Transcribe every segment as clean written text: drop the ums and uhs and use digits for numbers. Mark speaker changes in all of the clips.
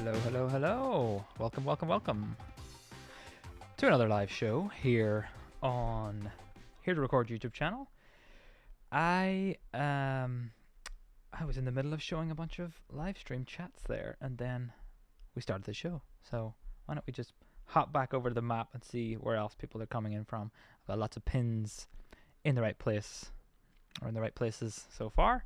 Speaker 1: Hello, hello, hello. Welcome, welcome, welcome to another live show here on Here to Record YouTube channel. I was in the middle of showing a bunch of live stream chats there, and then we started the show. So why don't we just hop back over to the map and see where else people are coming in from. I've got lots of pins in the right place, or in the right places so far.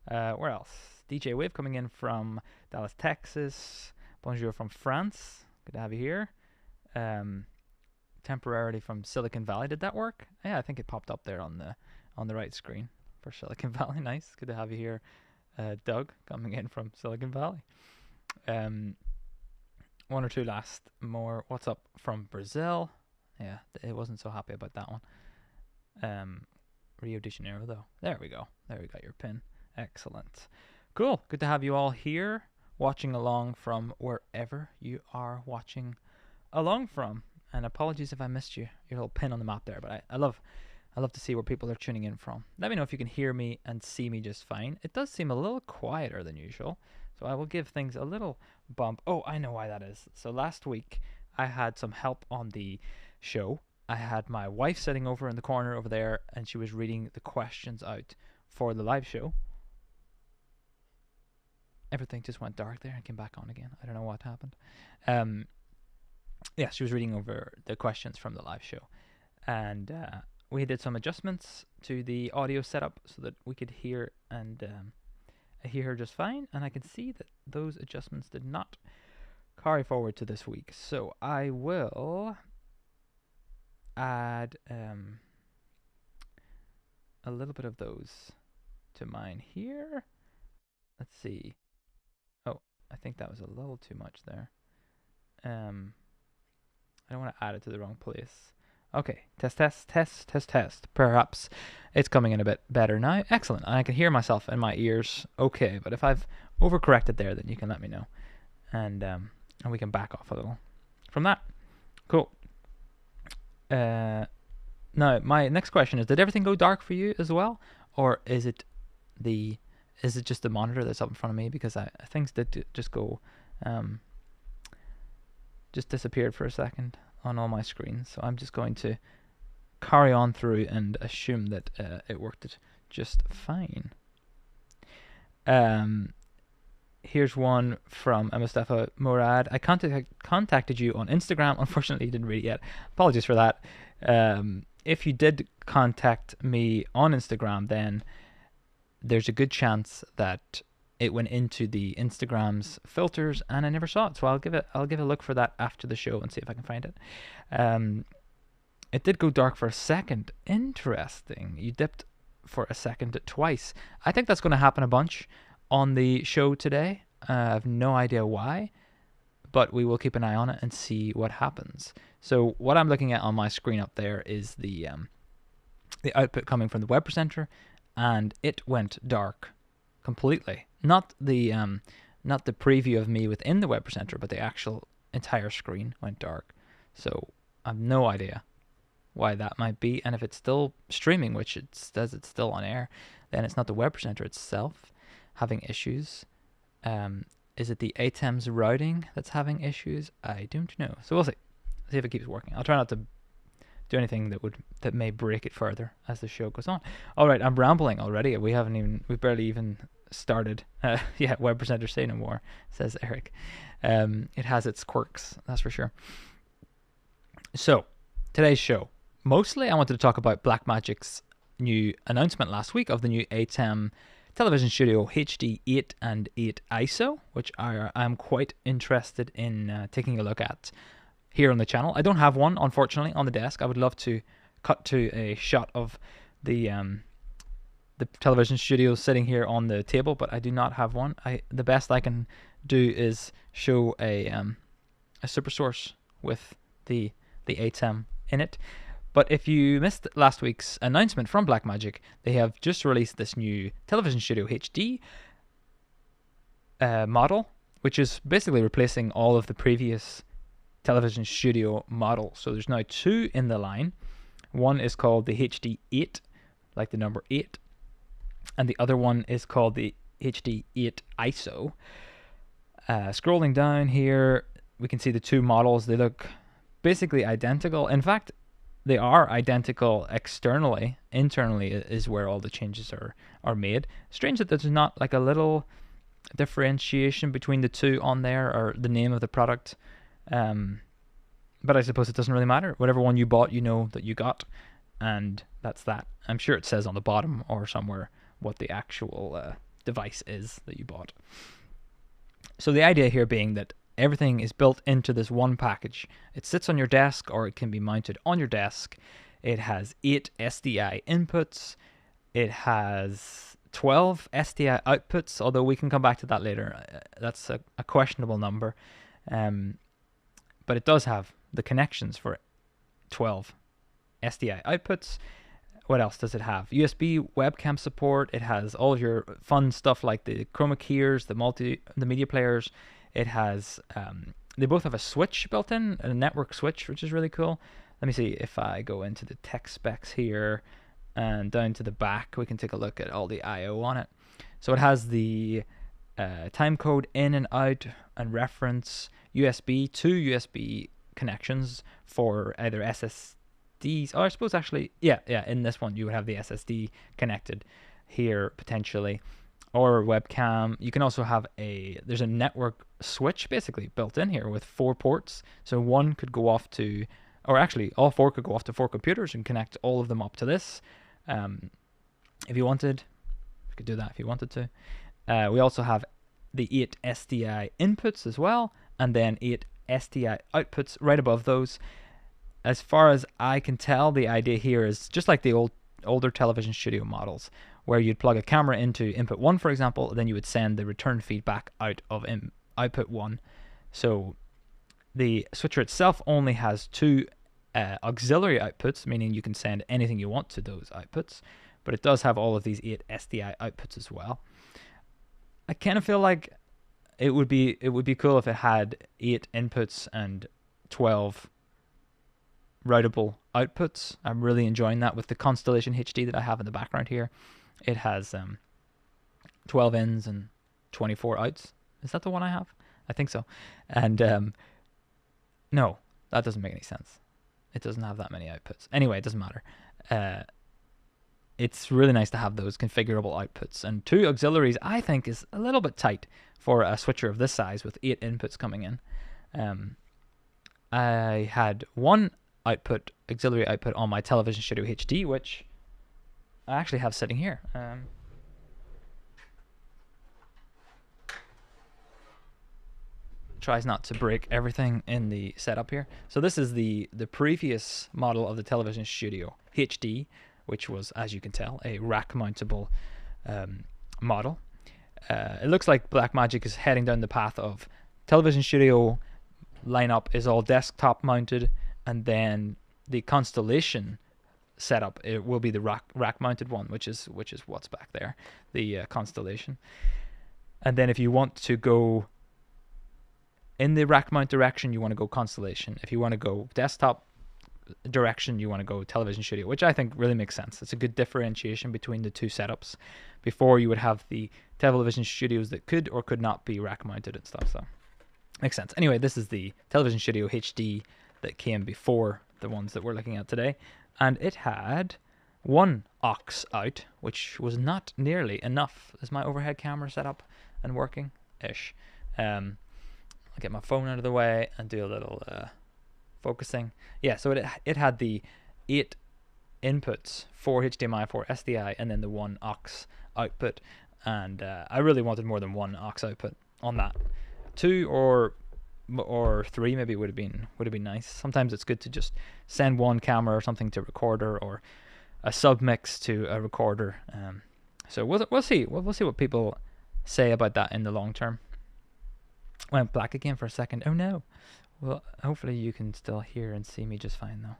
Speaker 1: Where else? DJ Wave coming in from Dallas, Texas. Bonjour from France. Good to have you here. Temporarily from Silicon Valley. Did that work? Yeah, I think it popped up there on the right screen for Silicon Valley. Nice. Good to have you here. Doug coming in from Silicon Valley. One or two last more. What's up from Brazil? Yeah, it wasn't so happy about that one. Rio de Janeiro though. There we go. There we got your pin. Excellent. Cool. Good to have you all here watching along from wherever you are watching along from. And apologies if I missed your little pin on the map there, but I love to see where people are tuning in from. Let me know if you can hear me and see me just fine. It does seem a little quieter than usual, so I will give things a little bump. Oh, I know why that is. So last week I had some help on the show. I had my wife sitting over in the corner over there, and she was reading the questions out for the live show. Everything just went dark there and came back on again. I don't know what happened. Yeah, she was reading over the questions from the live show. And we did some adjustments to the audio setup so that we could hear and hear her just fine. And I can see that those adjustments did not carry forward to this week. So I will add a little bit of those to mine here. Let's see. Oh, I think that was a little too much there. I don't want to add it to the wrong place. Okay, test. Perhaps it's coming in a bit better now. Excellent. And I can hear myself in my ears. Okay, but if I've overcorrected there, then you can let me know. And we can back off a little from that. Cool. Now, my next question is, did everything go dark for you as well? Or is it just the monitor that's up in front of me? Because things did just go, just disappeared for a second on all my screens. So I'm just going to carry on through and assume that it worked just fine. Here's one from Mustafa Murad. I contacted you on Instagram. Unfortunately, you didn't read it yet. Apologies for that. If you did contact me on Instagram, then there's a good chance that it went into the Instagram's filters and I never saw it. So I'll give a look for that after the show and see if I can find it. It did go dark for a second. Interesting. You dipped for a second twice. I think that's going to happen a bunch on the show today. I have no idea why, but we will keep an eye on it and see what happens. So what I'm looking at on my screen up there is the output coming from the web presenter, and it went dark completely. Not the preview of me within the web presenter, but the actual entire screen went dark. So I have no idea why that might be. And if it's still streaming, which it says it's still on air, then it's not the web presenter itself having issues. Is it the ATEMs routing that's having issues? I don't know. So we'll see. See if it keeps working. I'll try not to do anything that may break it further as the show goes on. All right, I'm rambling already. We've barely even started. Yeah, web presenter say no more, says Eric. It has its quirks, that's for sure. So today's show, mostly I wanted to talk about Blackmagic's new announcement last week of the new ATEM Television Studio HD8 and 8 ISO, which I'm quite interested in taking a look at here on the channel. I don't have one, unfortunately, on the desk. I would love to cut to a shot of the television studio sitting here on the table, but I do not have one. The best I can do is show a super source with the ATEM in it. But if you missed last week's announcement from Blackmagic, they have just released this new Television Studio HD model, which is basically replacing all of the previous Television Studio models. So there's now two in the line. One is called the HD8, like the number 8, and the other one is called the HD8 ISO. Scrolling down here, we can see the two models. They look basically identical. In fact, they are identical externally. Internally is where all the changes are made. Strange that there's not like a little differentiation between the two on there, or the name of the product. But I suppose it doesn't really matter. Whatever one you bought, you know that you got, and that's that. I'm sure it says on the bottom or somewhere what the actual device is that you bought. So the idea here being that everything is built into this one package. It sits on your desk, or it can be mounted on your desk. It has 8 SDI inputs. It has 12 SDI outputs, although we can come back to that later. That's a questionable number. But it does have the connections for 12 SDI outputs. What else does it have? USB webcam support. It has all of your fun stuff like the chroma keys, the media players. It has, they both have a switch built in, a network switch, which is really cool. Let me see if I go into the tech specs here and down to the back, we can take a look at all the I/O on it. So it has the time code in and out and reference, USB, 2 USB connections for either SSDs. Oh, I suppose actually, yeah, in this one you would have the SSD connected here potentially, or webcam. You can also have there's a network switch basically built in here with 4 ports. So one could go off to, or actually all 4 could go off to 4 computers and connect all of them up to this. If you wanted, you could do that if you wanted to. We also have the 8 SDI inputs as well, and then 8 SDI outputs right above those. As far as I can tell, the idea here is just like the older television studio models, where you'd plug a camera into input 1, for example, then you would send the return feedback out of output 1. So the switcher itself only has 2 auxiliary outputs, meaning you can send anything you want to those outputs, but it does have all of these 8 SDI outputs as well. I kind of feel like it would be cool if it had 8 inputs and 12 routable outputs. I'm really enjoying that with the Constellation HD that I have in the background here. It has 12 ins and 24 outs. Is that the one I have? I think so. And no, that doesn't make any sense. It doesn't have that many outputs. Anyway, it doesn't matter. It's really nice to have those configurable outputs. And 2 auxiliaries, I think, is a little bit tight for a switcher of this size with 8 inputs coming in. I had 1 auxiliary output on my Television Studio HD, which I actually have sitting here. Tries not to break everything in the setup here. So this is the previous model of the Television Studio HD, which was, as you can tell, a rack mountable model. It looks like Blackmagic is heading down the path of Television Studio lineup is all desktop mounted, and then the Constellation setup, it will be the rack mounted one, which is what's back there, the Constellation. And then if you want to go in the rack mount direction, you want to go Constellation. If you want to go desktop direction, you want to go Television Studio, which I think really makes sense. It's a good differentiation between the 2 setups. Before, you would have the television studios that could or could not be rack mounted and stuff, so makes sense. Anyway, this is the Television Studio HD that came before the ones that we're looking at today, and it had 1 aux out, which was not nearly enough. Is my overhead camera set up and working ish? I'll get my phone out of the way and do a little focusing. Yeah, so it had the 8 inputs, 4 HDMI, 4 SDI, and then the 1 aux output. And I really wanted more than 1 aux output on that. 2 or 3 maybe would have been nice. Sometimes it's good to just send 1 camera or something to recorder, or a submix to a recorder. So we'll see. We'll see what people say about that in the long term. Went black again for a second. Oh no. Well, hopefully you can still hear and see me just fine though.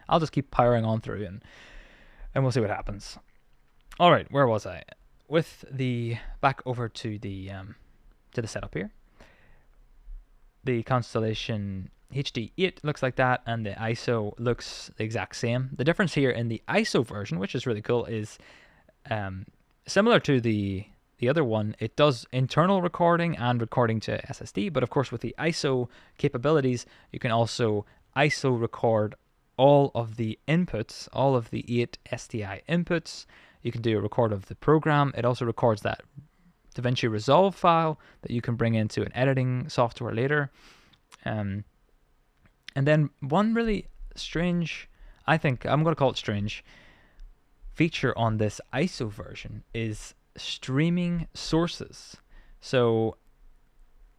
Speaker 1: I'll just keep powering on through and we'll see what happens. All right, where was I? With the back over to the setup here. The Constellation HD8 looks like that, and the ISO looks the exact same. The difference here in the ISO version, which is really cool, is similar to the the other one, it does internal recording and recording to SSD, but of course with the ISO capabilities, you can also ISO record all of the inputs, all of the 8 SDI inputs. You can do a record of the program. It also records that DaVinci Resolve file that you can bring into an editing software later. And then one really strange, I think I'm going to call it strange, feature on this ISO version is streaming sources. So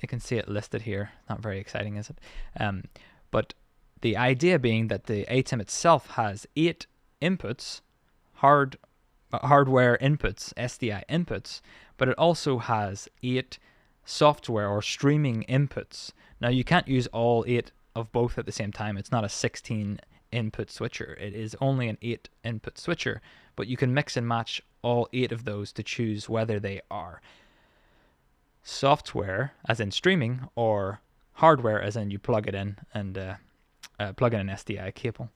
Speaker 1: you can see it listed here. Not very exciting, is it? But the idea being that the ATEM itself has 8 inputs, hardware inputs, SDI inputs, but it also has 8 software or streaming inputs. Now you can't use all 8 of both at the same time. It's not a 16 input switcher. It is only an 8 input switcher, but you can mix and match all 8 of those to choose whether they are software, as in streaming, or hardware, as in you plug it in and plug in an SDI cable.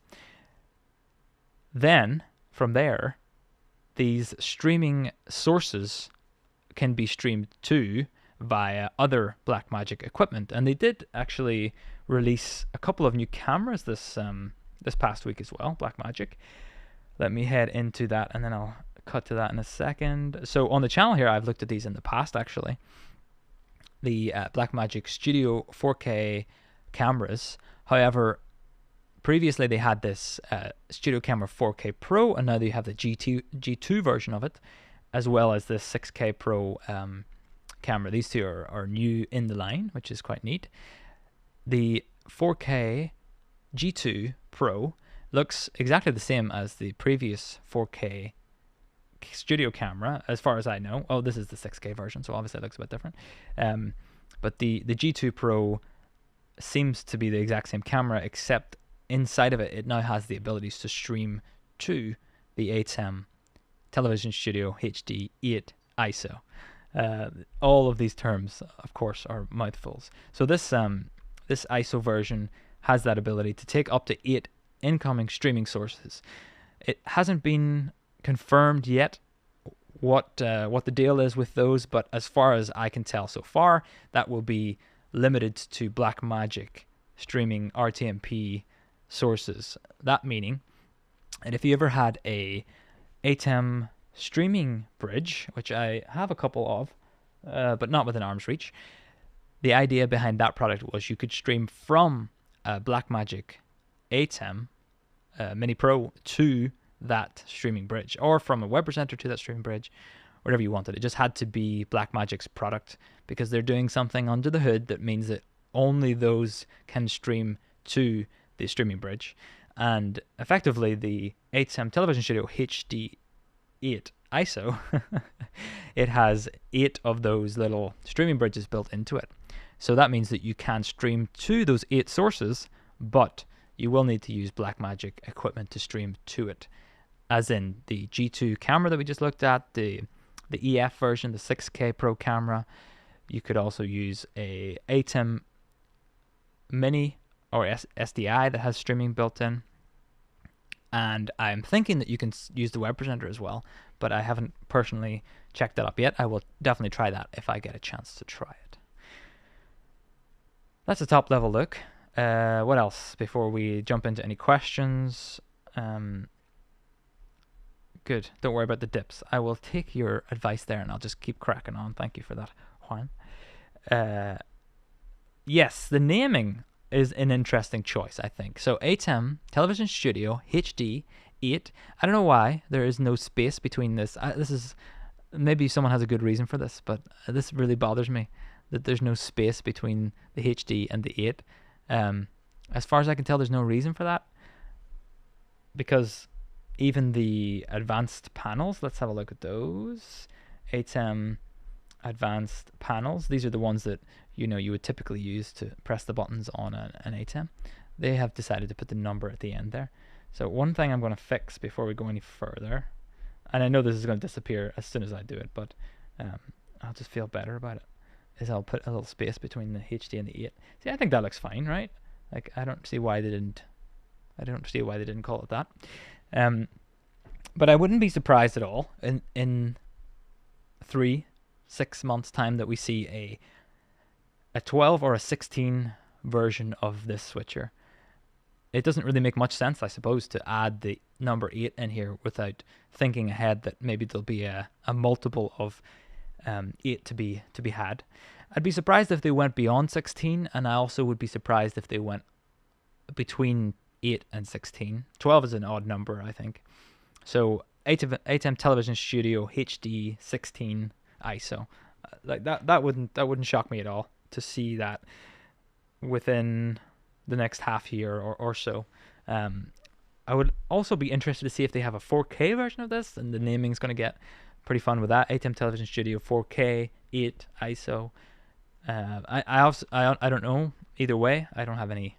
Speaker 1: Then from there, these streaming sources can be streamed to via other Blackmagic equipment, and they did actually release a couple of new cameras this past week as well, Blackmagic. Let me head into that and then I'll cut to that in a second. So on the channel here, I've looked at these in the past actually. The Blackmagic Studio 4K cameras. However, previously they had this Studio Camera 4K Pro, and now they have the G2 version of it, as well as this 6K Pro camera. These two are new in the line, which is quite neat. The 4K G2 Pro looks exactly the same as the previous 4K studio camera, as far as I know. Oh, this is the 6K version, so obviously it looks a bit different. But the G2 Pro seems to be the exact same camera, except inside of it, it now has the abilities to stream to the ATEM Television Studio HD8 ISO. All of these terms, of course, are mouthfuls. So this ISO version has that ability to take up to 8 incoming streaming sources. It hasn't been confirmed yet what the deal is with those, but as far as I can tell so far, that will be limited to Blackmagic streaming RTMP sources. That meaning, and if you ever had a ATEM streaming bridge, which I have a couple of, but not within arm's reach, the idea behind that product was you could stream from Blackmagic ATEM Mini Pro to that streaming bridge, or from a web presenter to that streaming bridge, whatever you wanted. It just had to be Blackmagic's product, because they're doing something under the hood that means that only those can stream to the streaming bridge. And effectively, the ATEM Television Studio HD8 ISO, it has 8 of those little streaming bridges built into it. So that means that you can stream to those 8 sources, but you will need to use Blackmagic equipment to stream to it. As in the G2 camera that we just looked at, the EF version, the 6K Pro camera. You could also use a ATEM Mini or SDI that has streaming built in. And I'm thinking that you can use the web presenter as well, but I haven't personally checked that up yet. I will definitely try that if I get a chance to try it. That's a top level look. What else before we jump into any questions? Good. Don't worry about the dips. I will take your advice there and I'll just keep cracking on. Thank you for that, Juan. Yes, the naming is an interesting choice, I think. So ATEM Television Studio HD8. I don't know why there is no space between this. This is, maybe someone has a good reason for this, but this really bothers me that there's no space between the HD and the 8. As far as I can tell, there's no reason for that, because even the advanced panels, let's have a look at those. ATEM advanced panels, these are the ones that you would typically use to press the buttons on an ATEM. They have decided to put the number at the end there. So one thing I'm going to fix before we go any further, and I know this is going to disappear as soon as I do it, but I'll just feel better about it, is I'll put a little space between the HD and the 8. See, I think that looks fine, right? Like, I don't see why they didn't call it that. But I wouldn't be surprised at all in 3 6 months time that we see a 12 or a 16 version of this switcher. It doesn't really make much sense, I suppose, to add the number 8 in here without thinking ahead that maybe there'll be a multiple of 8 to be had. I'd be surprised if they went beyond 16, and I also would be surprised if they went between 8 and 16. 12 is an odd number, I think. So ATEM Television Studio HD8 ISO, like that wouldn't shock me at all to see that within the next half year or so. I would also be interested to see if they have a 4K version of this, and the naming's going to get pretty fun with that. ATEM Television Studio 4K 8 ISO. I don't know either way. I don't have any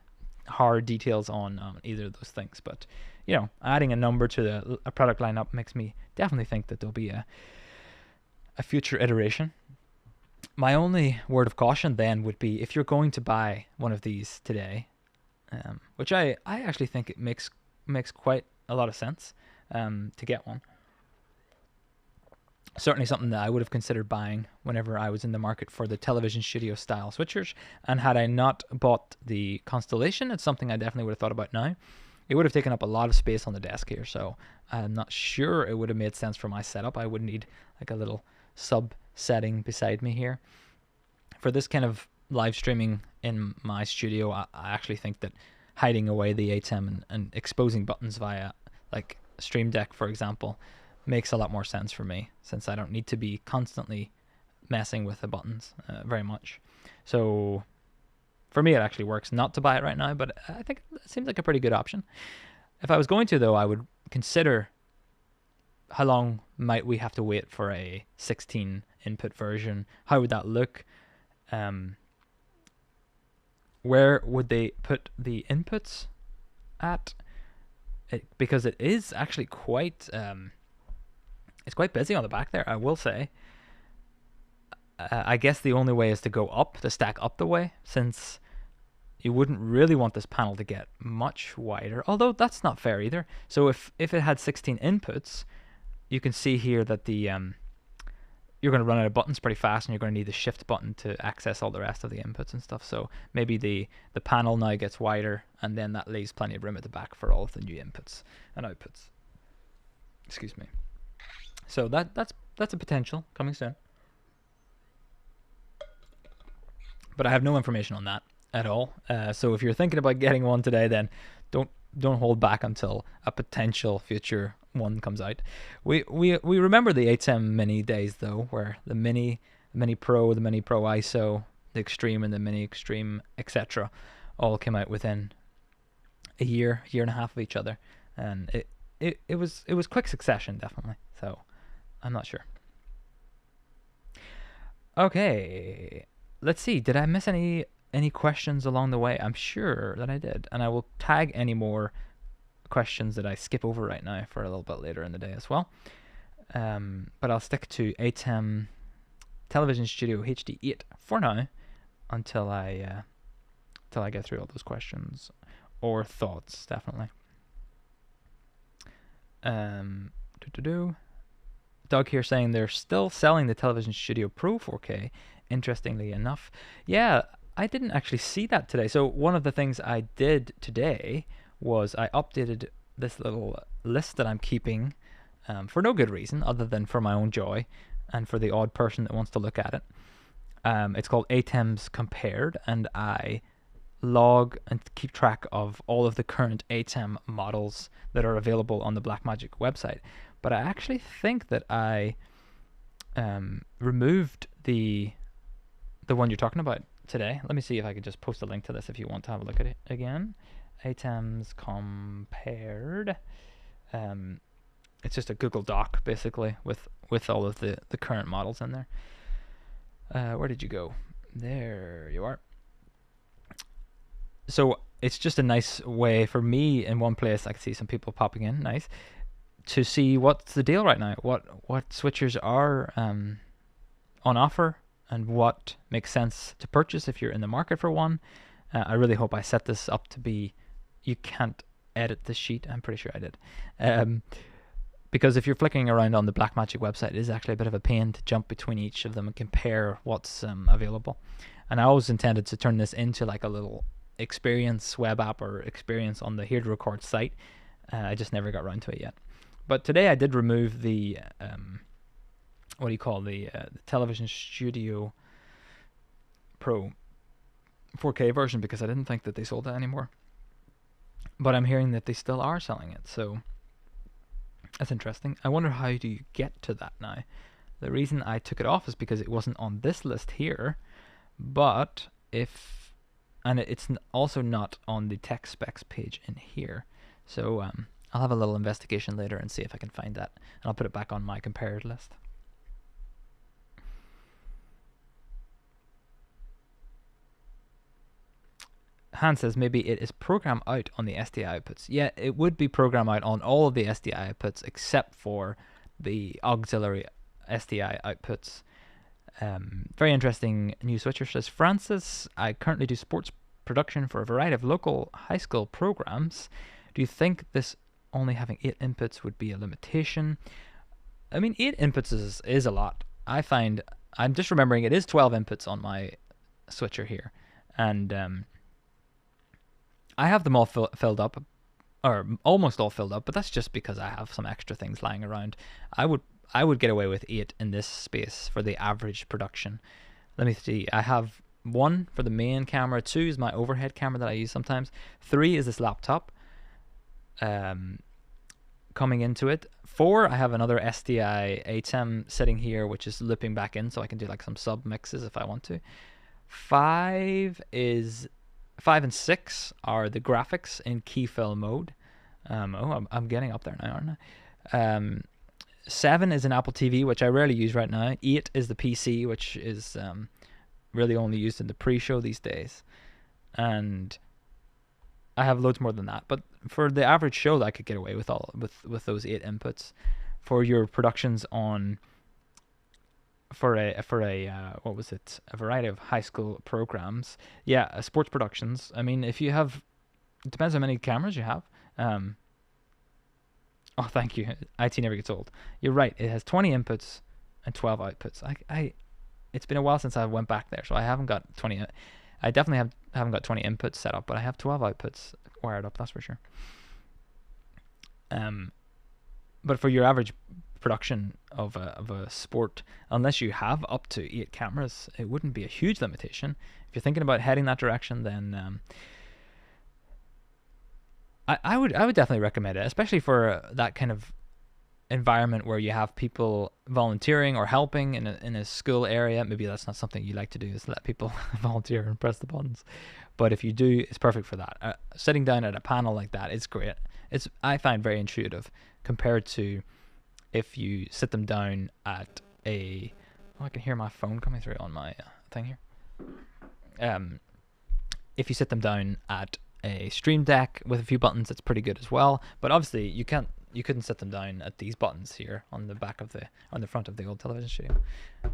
Speaker 1: hard details on either of those things, but you know, adding a number to a product lineup makes me definitely think that there'll be a future iteration. My only word of caution then would be, if you're going to buy one of these today, which I actually think it makes quite a lot of sense to get one. Certainly something that I would have considered buying whenever I was in the market for the television studio style switchers. And had I not bought the Constellation, it's something I definitely would have thought about now. It would have taken up a lot of space on the desk here, so I'm not sure it would have made sense for my setup. I would need like a little sub setting beside me here. For this kind of live streaming in my studio, I actually think that hiding away the ATEM and exposing buttons via like Stream Deck, for example, makes a lot more sense for me, since I don't need to be constantly messing with the buttons very much. So for me, it actually works not to buy it right now, but I think it seems like a pretty good option. If I was going to, though, I would consider how long might we have to wait for a 16 input version? How would that look? Where would they put the inputs at? Because it is actually quite it's quite busy on the back there, I will say. I guess the only way is to go up, to stack up the way, since you wouldn't really want this panel to get much wider, although that's not fair either. So if it had 16 inputs, you can see here that the you're going to run out of buttons pretty fast, and you're going to need the shift button to access all the rest of the inputs and stuff. So maybe the panel now gets wider, and then that leaves plenty of room at the back for all of the new inputs and outputs. Excuse me. So that's a potential coming soon. But I have no information on that at all. So if you're thinking about getting one today, then don't hold back until a potential future one comes out. We remember the ATEM Mini days, though, where the Mini Pro, the Mini Pro ISO, the Extreme, and the Mini Extreme, etc., all came out within a year and a half of each other, and it was quick succession, definitely. So I'm not sure. Okay, let's see. Did I miss any questions along the way? I'm sure that I did, and I will tag any more questions that I skip over right now for a little bit later in the day as well. But I'll stick to ATEM Television Studio HD8 for now until I get through all those questions or thoughts, definitely. Doug here saying they're still selling the Television Studio Pro 4K, interestingly enough. Yeah, I didn't actually see that today. So one of the things I did today was I updated this little list that I'm keeping for no good reason other than for my own joy and for the odd person that wants to look at it. It's called ATEMs Compared, and I log and keep track of all of the current ATEM models that are available on the Blackmagic website. But I actually think that I removed the one you're talking about today. Let me see if I could just post a link to this if you want to have a look at it again. ATEMs Compared. It's just a Google Doc, basically, with all of the current models in there. Where did you go? There you are. So it's just a nice way for me in one place. I can see some people popping in, nice, to see what's the deal right now, what switchers are on offer, and what makes sense to purchase if you're in the market for one. I really hope I set this up to be, you can't edit the sheet, I'm pretty sure I did. because if you're flicking around on the Blackmagic website, it is actually a bit of a pain to jump between each of them and compare what's available. And I always intended to turn this into like a little experience web app or experience on the Here to Record site. I just never got around to it yet. But today I did remove the the Television Studio Pro 4K version because I didn't think that they sold it anymore. But I'm hearing that they still are selling it, so that's interesting. I wonder how do you get to that now. The reason I took it off is because it wasn't on this list here, but it's also not on the tech specs page in here. So I'll have a little investigation later and see if I can find that, and I'll put it back on my compared list. Han says maybe it is program out on the SDI outputs. Yeah, it would be program out on all of the SDI outputs except for the auxiliary SDI outputs. Very interesting new switcher, says Francis. I currently do sports production for a variety of local high school programs. Do you think this only having 8 inputs would be a limitation? I mean, 8 inputs is a lot. I find, I'm just remembering it is 12 inputs on my switcher here, and I have them all filled up, or almost all filled up, but that's just because I have some extra things lying around. I would get away with 8 in this space for the average production. Let me see. I have 1 for the main camera, 2 is my overhead camera that I use sometimes, 3 is this laptop coming into it, 4 I have another SDI ATEM sitting here which is looping back in so I can do like some sub mixes if I want to. 5 and 6 are the graphics in key fill mode. I'm getting up there now, aren't I? 7 is an Apple TV, which I rarely use right now. 8 is the PC, which is really only used in the pre-show these days. And I have loads more than that. But for the average show, I could get away with with those 8 inputs. For your productions on for a what was it? A variety of high school programs. Yeah, sports productions. I mean, if you have, it depends how many cameras you have. Oh, thank you. IT never gets old. You're right. It has 20 inputs and 12 outputs. It's been a while since I went back there, so I haven't got 20. I definitely haven't got 20 inputs set up, but I have 12 outputs wired up. That's for sure. But for your average production of a sport, unless you have up to 8 cameras, it wouldn't be a huge limitation. If you're thinking about heading that direction, then I would definitely recommend it, especially for that kind of environment where you have people volunteering or helping in a school area. Maybe that's not something you like to do, is let people volunteer and press the buttons. But if you do, it's perfect for that. Sitting down at a panel like that, it's great. I find very intuitive compared to if you sit them down at a... Oh, I can hear my phone coming through on my thing here. If you sit them down at a Stream Deck with a few buttons, it's pretty good as well. But obviously, you couldn't sit them down at these buttons here on the back of on the front of the old television studio.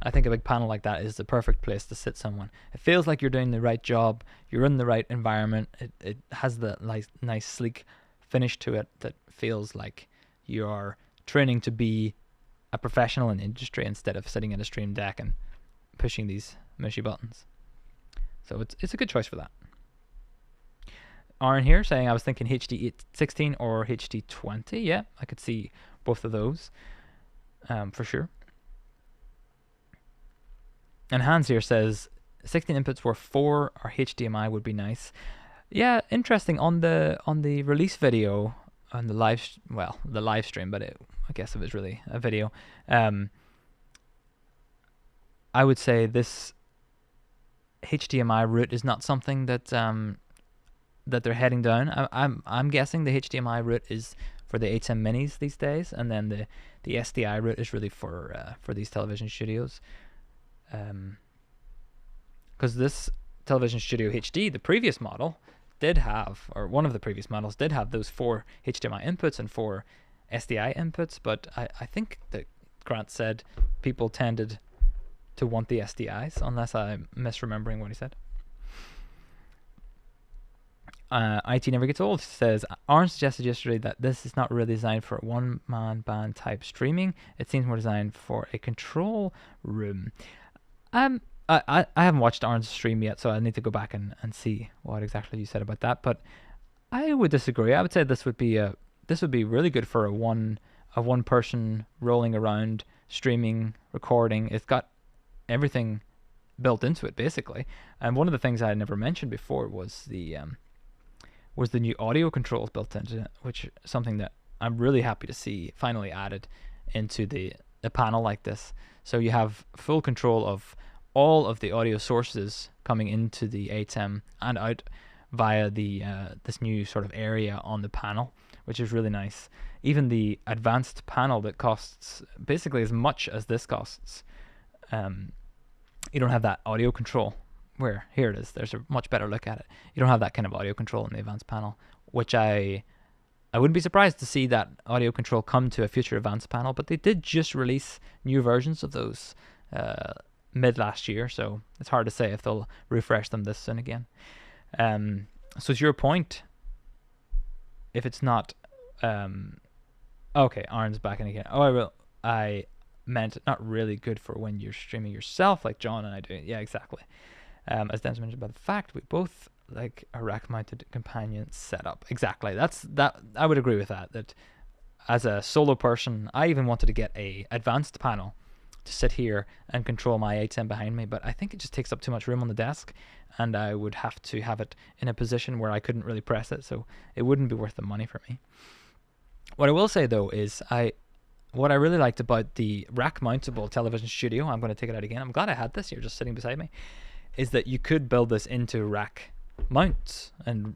Speaker 1: I think a big panel like that is the perfect place to sit someone. It feels like you're doing the right job. You're in the right environment. It has the nice sleek finish to it that feels like you're training to be a professional in the industry instead of sitting at a Stream Deck and pushing these mushy buttons. So it's a good choice for that. Aaron here saying I was thinking HD16 or HD20. Yeah, I could see both of those for sure. And Hans here says 16 inputs where 4 or HDMI would be nice. Yeah, interesting. On the release video on the live stream, but I guess it was really a video. I would say this HDMI route is not something that that they're heading down. I'm guessing the HDMI route is for the ATEM minis these days, and then the SDI route is really for these television studios. Because this Television Studio HD, the previous model, did have, or one of the previous models did have those 4 HDMI inputs and 4 SDI inputs, but I think that Grant said people tended to want the SDIs, unless I'm misremembering what he said. IT Never Gets Old says, Aaron suggested yesterday that this is not really designed for one-man band type streaming. It seems more designed for a control room. I haven't watched Aaron's stream yet, so I need to go back and see what exactly you said about that. But I would disagree. I would say this would be really good for a one person rolling around streaming, recording. It's got everything built into it basically. And one of the things I had never mentioned before was the new audio controls built into it, which is something that I'm really happy to see finally added into the panel like this. So you have full control of all of the audio sources coming into the ATEM and out via the this new sort of area on the panel, which is really nice. Even the advanced panel that costs basically as much as this costs, you don't have that audio control. Where here it is. There's a much better look at it. You don't have that kind of audio control in the advanced panel, which I wouldn't be surprised to see that audio control come to a future advanced panel. But they did just release new versions of those mid last year, so it's hard to say if they'll refresh them this soon again. So it's your point. If it's not, okay, Aaron's back in again. Oh, I meant not really good for when you're streaming yourself, like John and I do. Yeah, exactly. As Dennis mentioned about the fact we both like a rack-mounted companion setup. Exactly. That I would agree with that. That as a solo person, I even wanted to get a advanced panel to sit here and control my ATEM behind me, but I think it just takes up too much room on the desk, and I would have to have it in a position where I couldn't really press it, so it wouldn't be worth the money for me. What I will say though is what I really liked about the rack-mountable television studio, I'm going to take it out again. I'm glad I had this here just sitting beside me. Is that you could build this into rack mounts and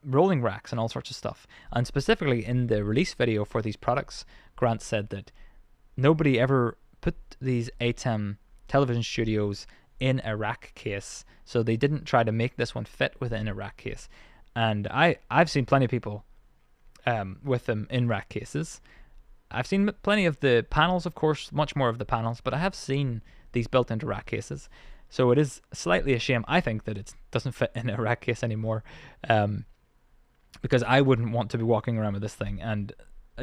Speaker 1: rolling racks and all sorts of stuff. And specifically in the release video for these products, Grant said that nobody ever put these ATEM television studios in a rack case, so they didn't try to make this one fit within a rack case. And I've seen plenty of people with them in rack cases. I've seen plenty of the panels, of course, much more of the panels, but I have seen these built into rack cases. So it is slightly a shame, I think, that it doesn't fit in a rack case anymore, because I wouldn't want to be walking around with this thing. And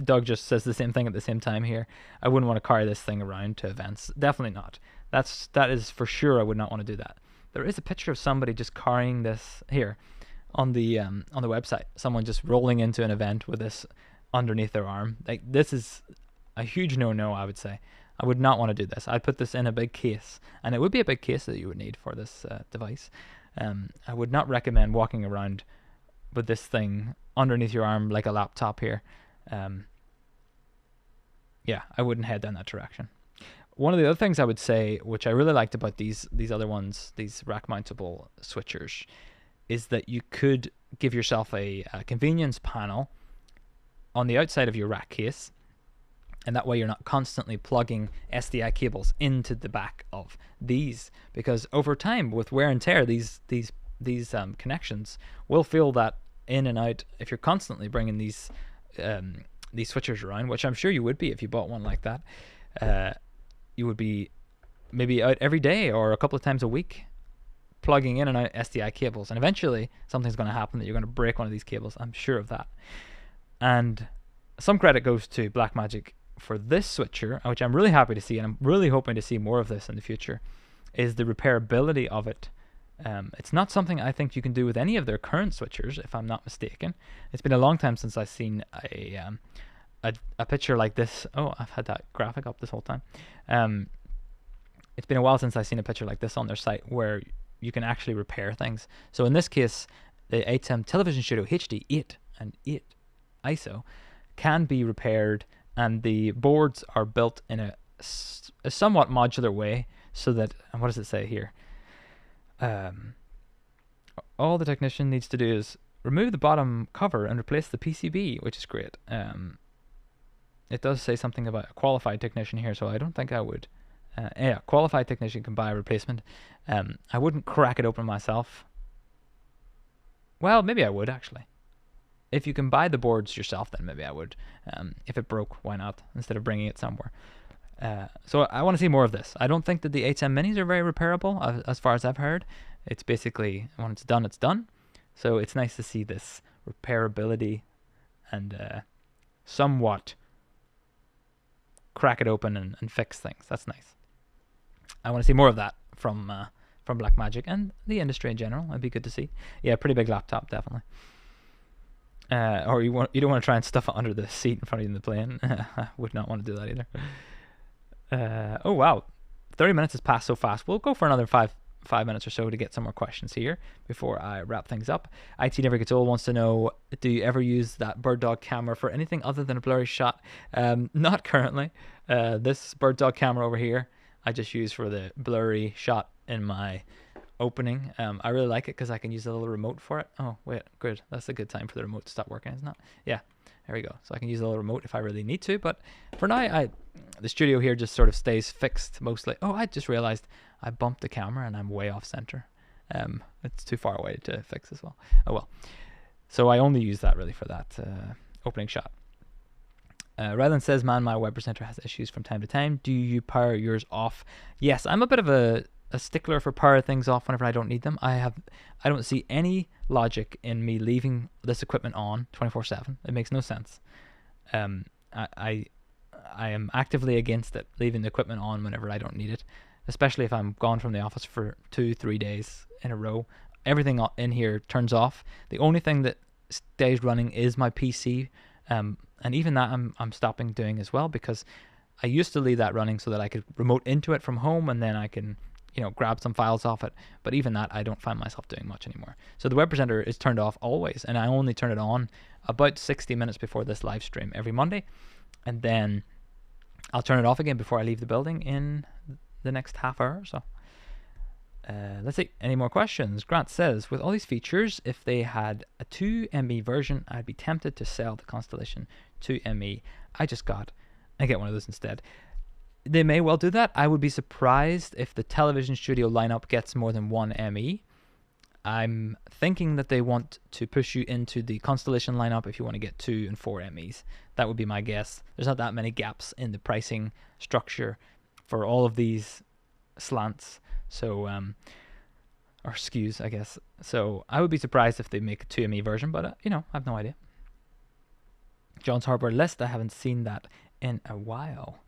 Speaker 1: Doug just says the same thing at the same time here. I wouldn't want to carry this thing around to events. Definitely not. That is for sure. I would not want to do that. There is a picture of somebody just carrying this here on the website. Someone just rolling into an event with this underneath their arm. Like, this is a huge no-no, I would say. I would not want to do this. I'd put this in a big case, and it would be a big case that you would need for this device. I would not recommend walking around with this thing underneath your arm like a laptop here. Yeah, I wouldn't head down that direction. One of the other things I would say, which I really liked about these other ones, these rack-mountable switchers, is that you could give yourself a convenience panel on the outside of your rack case, and that way you're not constantly plugging SDI cables into the back of these, because over time with wear and tear, these connections will feel that in and out. If you're constantly bringing these switchers around, which I'm sure you would be if you bought one like that, you would be maybe out every day or a couple of times a week plugging in and out SDI cables, and eventually something's going to happen that you're going to break one of these cables. I'm sure of that. And some credit goes to Blackmagic for this switcher, which I'm really happy to see, and I'm really hoping to see more of this in the future, is the repairability of it. It's not something I think you can do with any of their current switchers, if I'm not mistaken. It's been a long time since I've seen a picture like this. Oh, I've had that graphic up this whole time. It's been a while since I've seen a picture like this on their site where you can actually repair things. So in this case, the ATEM Television Studio HD8 and 8 ISO can be repaired, and the boards are built in a somewhat modular way, so that, what does it say here? All the technician needs to do is remove the bottom cover and replace the PCB, which is great. It does say something about a qualified technician here, so I don't think I would. Yeah, qualified technician can buy a replacement. I wouldn't crack it open myself. Well, maybe I would actually. If you can buy the boards yourself, then maybe I would. If it broke, why not? Instead of bringing it somewhere. So I want to see more of this. I don't think that the ATEM minis are very repairable, as far as I've heard. It's basically, when it's done, it's done. So it's nice to see this repairability and somewhat crack it open and fix things. That's nice. I want to see more of that from Blackmagic and the industry in general. It'd be good to see. Yeah, pretty big laptop, definitely. Or you don't want to try and stuff it under the seat in front of you in the plane. I would not want to do that either. Oh wow, 30 minutes has passed so fast. We'll go for another five minutes or so to get some more questions here before I wrap things up. IT Never Gets Old wants to know, do you ever use that bird dog camera for anything other than a blurry shot? Not currently. This bird dog camera over here I just use for the blurry shot in my opening. I really like it because I can use a little remote for it. Oh wait, good, that's a good time for the remote to stop working, isn't it? Yeah, there we go. So I can use a little remote if I really need to, but for now the studio here just sort of stays fixed mostly. Oh, I just realized I bumped the camera and I'm way off center. It's too far away to fix as well. Oh well. So I only use that really for that opening shot. Rylan says, man, my web presenter has issues from time to time. Do you power yours off? Yes, I'm a bit of a stickler for power things off whenever I don't need them. I don't see any logic in me leaving this equipment on 24/7. It makes no sense. I am actively against it, leaving the equipment on whenever I don't need it, especially if I'm gone from the office for 2-3 days in a row. Everything in here turns off. The only thing that stays running is my PC, and even that I'm stopping doing as well, because I used to leave that running so that I could remote into it from home and then I can, grab some files off it. But even that, I don't find myself doing much anymore. So the web presenter is turned off always, and I only turn it on about 60 minutes before this live stream every Monday, and then I'll turn it off again before I leave the building in the next half hour or so. Let's see, any more questions? Grant says, with all these features, if they had a 2 ME version, I'd be tempted to sell the Constellation 2 ME I just got and get one of those instead. They may well do that. I would be surprised if the television studio lineup gets more than 1 ME. I'm thinking that they want to push you into the Constellation lineup if you want to get 2 and 4 MEs. That would be my guess. There's not that many gaps in the pricing structure for all of these slants. So, or SKUs, I guess. So I would be surprised if they make a 2 ME version, but I have no idea. John's hardware list, I haven't seen that in a while.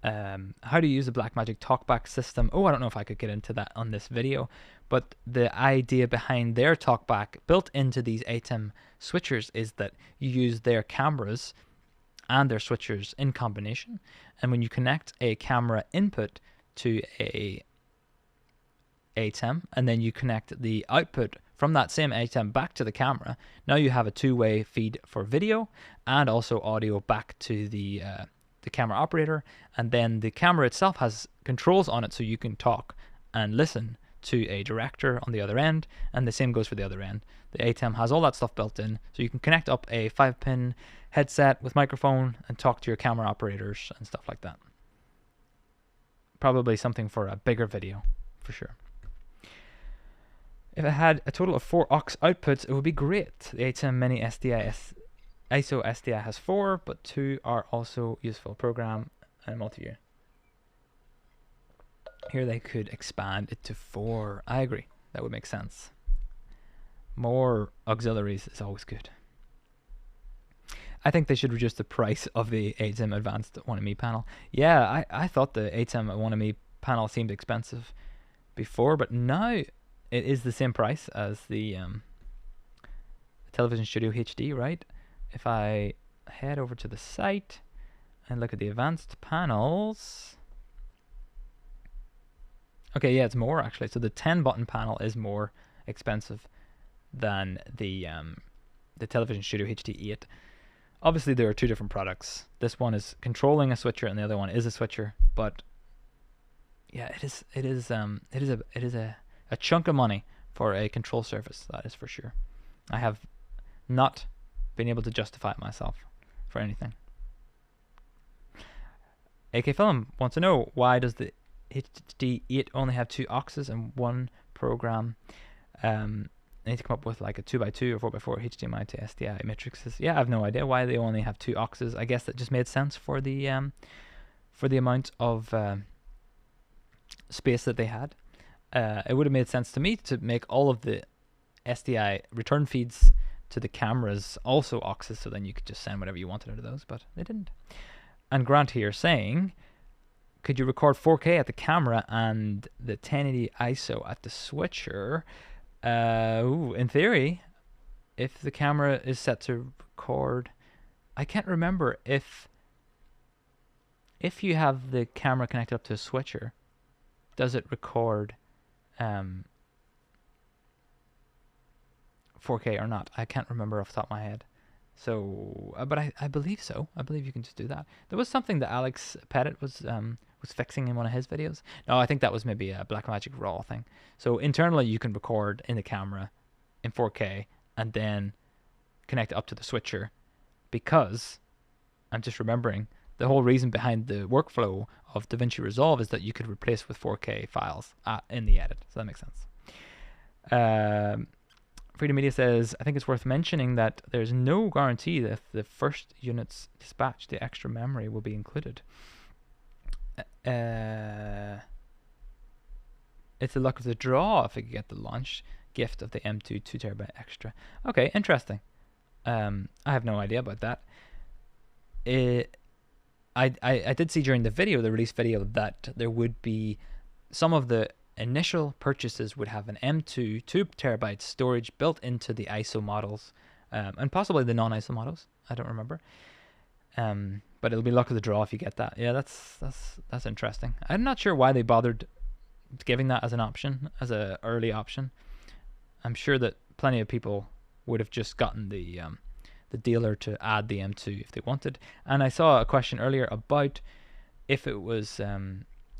Speaker 1: How do you use the Blackmagic TalkBack system? Oh, I don't know if I could get into that on this video, but the idea behind their TalkBack built into these ATEM switchers is that you use their cameras and their switchers in combination, and when you connect a camera input to a ATEM and then you connect the output from that same ATEM back to the camera, now you have a two-way feed for video and also audio back to the camera operator, and then the camera itself has controls on it so you can talk and listen to a director on the other end, and the same goes for the other end. The ATEM has all that stuff built in, so you can connect up a 5-pin headset with microphone and talk to your camera operators and stuff like that. Probably something for a bigger video, for sure. If it had a total of 4 aux outputs, it would be great. The ATEM Mini ISO SDI has 4, but 2 are also useful. Program and multi-view. Here they could expand it to 4. I agree. That would make sense. More auxiliaries is always good. I think they should reduce the price of the ATEM Advanced 1ME panel. Yeah, I thought the ATEM 1ME panel seemed expensive before, but now it is the same price as the Television Studio HD, right? If I head over to the site and look at the advanced panels. Okay, yeah, it's more actually. So the 10-button panel is more expensive than the Television Studio HD8. Obviously, there are two different products. This one is controlling a switcher, and the other one is a switcher. But yeah, it is a chunk of money for a control surface. That is for sure. I have not been able to justify it myself for anything. AK Film wants to know, why does the HD8 only have 2 auxes and 1 program? I need to come up with like a 2x2 or 4x4 HDMI to SDI matrices. Yeah, I have no idea why they only have 2 auxes. I guess that just made sense for the amount of space that they had. It would have made sense to me to make all of the SDI return feeds to the cameras also auxes, so then you could just send whatever you wanted out of those, but they didn't. And Grant here saying, could you record 4K at the camera and the 1080 ISO at the switcher? In theory, if the camera is set to record, I can't remember if you have the camera connected up to a switcher, does it record 4K or not? I can't remember off the top of my head. So, but I believe so. I believe you can just do that. There was something that Alex Pettit was fixing in one of his videos. No, I think that was maybe a Blackmagic RAW thing. So internally, you can record in the camera in 4K and then connect it up to the switcher, because I'm just remembering the whole reason behind the workflow of DaVinci Resolve is that you could replace with 4K files in the edit. So that makes sense. Freedom Media says, I think it's worth mentioning that there's no guarantee that if the first units dispatched, the extra memory will be included. It's the luck of the draw if I could get the launch gift of the M2 2TB extra. Okay, interesting. I have no idea about that. I did see during the video, the release video, that there would be some of the initial purchases would have an M2 2TB storage built into the ISO models, and possibly the non-ISO models. I don't remember. But it'll be luck of the draw if you get that. Yeah, that's interesting. I'm not sure why they bothered giving that as an option, as an early option. I'm sure that plenty of people would have just gotten the dealer to add the M2 if they wanted. And I saw a question earlier about if it was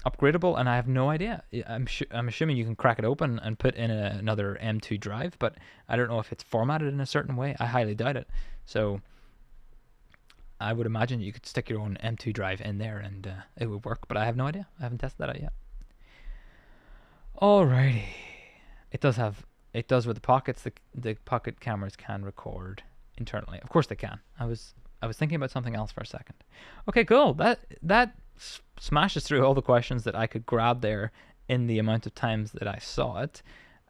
Speaker 1: upgradable, and I have no idea. I'm assuming you can crack it open and put in another M2 drive, but I don't know if it's formatted in a certain way. I highly doubt it. So I would imagine you could stick your own M2 drive in there and it would work, but I have no idea. I haven't tested that out yet. Alrighty. It does with the pockets. The pocket cameras can record internally. Of course they can. I was thinking about something else for a second. Okay, cool. That smashes through all the questions that I could grab there in the amount of times that I saw it.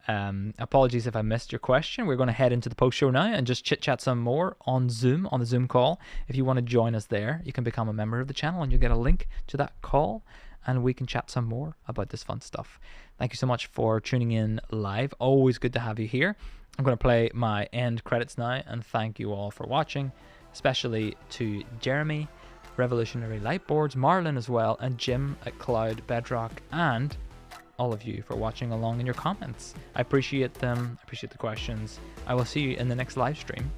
Speaker 1: Apologies if I missed your question. We're going to head into the post show now and just chit chat some more on Zoom, on the Zoom call. If you want to join us there, you can become a member of the channel and you'll get a link to that call and we can chat some more about this fun stuff. Thank you so much for tuning in live. Always good to have you here. I'm going to play my end credits now and thank you all for watching, especially to Jeremy, Revolutionary Lightboards, Marlon as well, and Jim at Cloud Bedrock, and all of you for watching along in your comments. I appreciate them. I appreciate the questions. I will see you in the next live stream,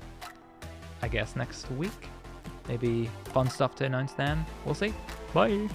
Speaker 1: I guess next week. Maybe fun stuff to announce then. We'll see. Bye.